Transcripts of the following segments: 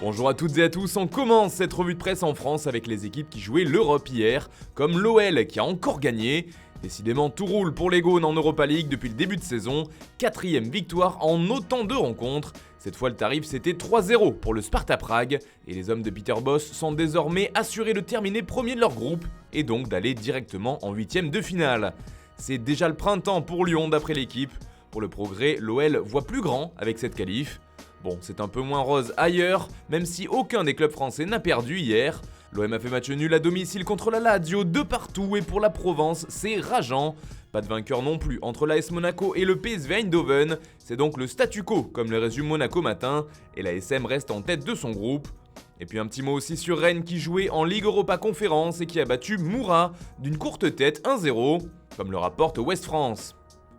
Bonjour à toutes et à tous, on commence cette revue de presse en France avec les équipes qui jouaient l'Europe hier, comme l'OL qui a encore gagné. Décidément tout roule pour les Gaunes en Europa League depuis le début de saison, 4ème victoire en autant de rencontres. Cette fois le tarif c'était 3-0 pour le Sparta Prague et les hommes de Peter Bosz sont désormais assurés de terminer premier de leur groupe et donc d'aller directement en 8ème de finale. C'est déjà le printemps pour Lyon d'après l'équipe. Pour le progrès, l'OL voit plus grand avec cette qualif. Bon, c'est un peu moins rose ailleurs, même si aucun des clubs français n'a perdu hier. L'OM a fait match nul à domicile contre la Lazio de partout et pour la Provence, c'est rageant. Pas de vainqueur non plus entre l'AS Monaco et le PSV Eindhoven, c'est donc le statu quo comme le résume Monaco matin et la SM reste en tête de son groupe. Et puis un petit mot aussi sur Rennes qui jouait en Ligue Europa Conférence et qui a battu Moura d'une courte tête 1-0, comme le rapporte Ouest France.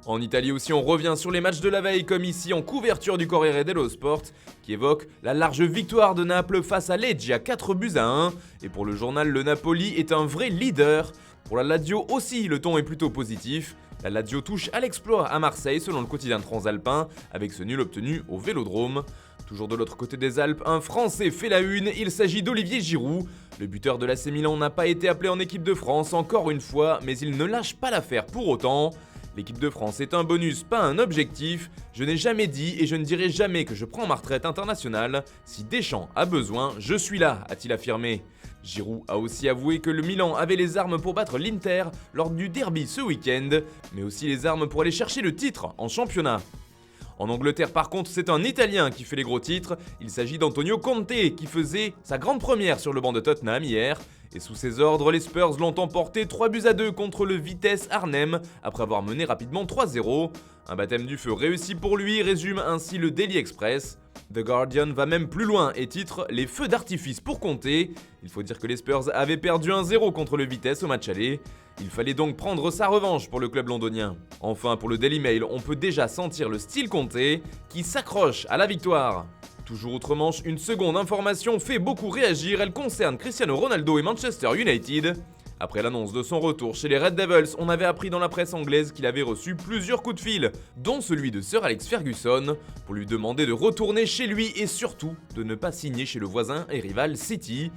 En Italie aussi, on revient sur les matchs de la veille, comme ici en couverture du Corriere dello Sport, qui évoque la large victoire de Naples face à Lecce à 4-1. Et pour le journal, le Napoli est un vrai leader. Pour la Lazio aussi, le ton est plutôt positif. La Lazio touche à l'exploit à Marseille, selon le quotidien transalpin, avec ce nul obtenu au Vélodrome. Toujours de l'autre côté des Alpes, un Français fait la une, il s'agit d'Olivier Giroud. Le buteur de l'AC Milan n'a pas été appelé en équipe de France encore une fois, mais il ne lâche pas l'affaire pour autant. L'équipe de France est un bonus, pas un objectif. Je n'ai jamais dit et je ne dirai jamais que je prends ma retraite internationale. Si Deschamps a besoin, je suis là, a-t-il affirmé. Giroud a aussi avoué que le Milan avait les armes pour battre l'Inter lors du derby ce week-end, mais aussi les armes pour aller chercher le titre en championnat. En Angleterre par contre, c'est un Italien qui fait les gros titres. Il s'agit d'Antonio Conte qui faisait sa grande première sur le banc de Tottenham hier. Et sous ses ordres, les Spurs l'ont emporté 3-2 contre le Vitesse Arnhem après avoir mené rapidement 3-0. Un baptême du feu réussi pour lui, résume ainsi le Daily Express. The Guardian va même plus loin et titre « Les feux d'artifice pour Conte ». Il faut dire que les Spurs avaient perdu 1-0 contre le Vitesse au match aller. Il fallait donc prendre sa revanche pour le club londonien. Enfin, pour le Daily Mail, on peut déjà sentir le style Conte qui s'accroche à la victoire. Toujours outre-Manche, une seconde information fait beaucoup réagir, elle concerne Cristiano Ronaldo et Manchester United. Après l'annonce de son retour chez les Red Devils, on avait appris dans la presse anglaise qu'il avait reçu plusieurs coups de fil, dont celui de Sir Alex Ferguson, pour lui demander de retourner chez lui et surtout de ne pas signer chez le voisin et rival City.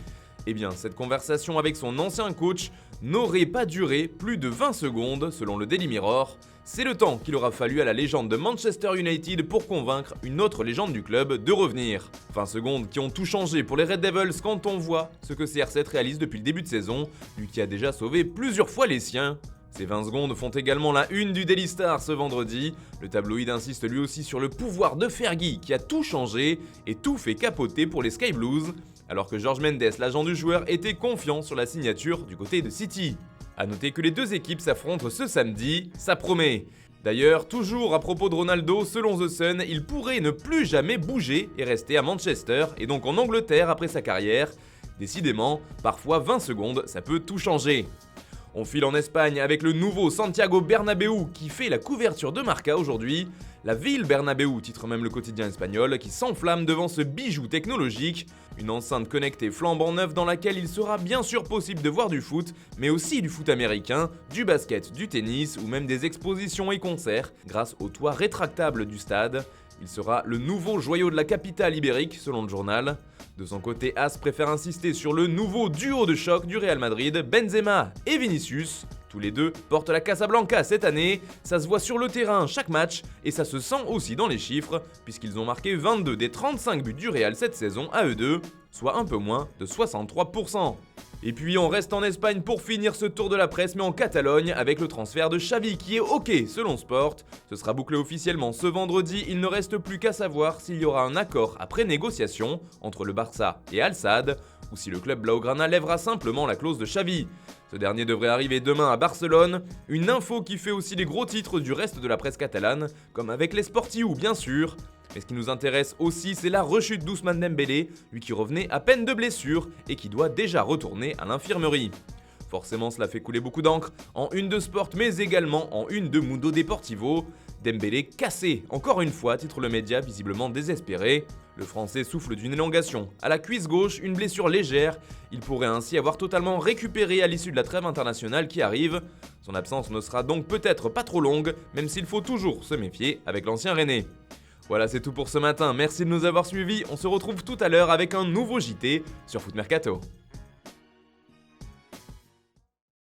Eh bien, cette conversation avec son ancien coach n'aurait pas duré plus de 20 secondes, selon le Daily Mirror. C'est le temps qu'il aura fallu à la légende de Manchester United pour convaincre une autre légende du club de revenir. 20 secondes qui ont tout changé pour les Red Devils quand on voit ce que CR7 réalise depuis le début de saison, lui qui a déjà sauvé plusieurs fois les siens. Ces 20 secondes font également la une du Daily Star ce vendredi. Le tabloïd insiste lui aussi sur le pouvoir de Fergie qui a tout changé et tout fait capoter pour les Sky Blues, alors que Jorge Mendes, l'agent du joueur, était confiant sur la signature du côté de City. A noter que les deux équipes s'affrontent ce samedi, ça promet. D'ailleurs, toujours à propos de Ronaldo, selon The Sun, il pourrait ne plus jamais bouger et rester à Manchester et donc en Angleterre après sa carrière. Décidément, parfois 20 secondes, ça peut tout changer. On file en Espagne avec le nouveau Santiago Bernabéu qui fait la couverture de Marca aujourd'hui. La ville Bernabéu, titre même le quotidien espagnol, qui s'enflamme devant ce bijou technologique. Une enceinte connectée flambant neuve dans laquelle il sera bien sûr possible de voir du foot, mais aussi du foot américain, du basket, du tennis ou même des expositions et concerts grâce au toit rétractable du stade. Il sera le nouveau joyau de la capitale ibérique, selon le journal. De son côté, As préfère insister sur le nouveau duo de choc du Real Madrid, Benzema et Vinicius. Tous les deux portent la Casablanca cette année, ça se voit sur le terrain chaque match et ça se sent aussi dans les chiffres, puisqu'ils ont marqué 22 des 35 buts du Real cette saison à eux deux, soit un peu moins de 63%. Et puis on reste en Espagne pour finir ce tour de la presse, mais en Catalogne avec le transfert de Xavi qui est OK selon Sport. Ce sera bouclé officiellement ce vendredi, il ne reste plus qu'à savoir s'il y aura un accord après négociation entre le Barça et Al Sadd, ou si le club blaugrana lèvera simplement la clause de Xavi. Ce dernier devrait arriver demain à Barcelone, une info qui fait aussi les gros titres du reste de la presse catalane, comme avec les Sportiu bien sûr. Mais ce qui nous intéresse aussi, c'est la rechute d'Ousmane Dembélé, lui qui revenait à peine de blessure et qui doit déjà retourner à l'infirmerie. Forcément, cela fait couler beaucoup d'encre en une de Sport, mais également en une de Mundo Deportivo. Dembélé cassé, encore une fois, titre le média visiblement désespéré. Le Français souffle d'une élongation à la cuisse gauche, une blessure légère. Il pourrait ainsi avoir totalement récupéré à l'issue de la trêve internationale qui arrive. Son absence ne sera donc peut-être pas trop longue, même s'il faut toujours se méfier avec l'ancien Rennais. Voilà, c'est tout pour ce matin, merci de nous avoir suivis, on se retrouve tout à l'heure avec un nouveau JT sur Foot Mercato.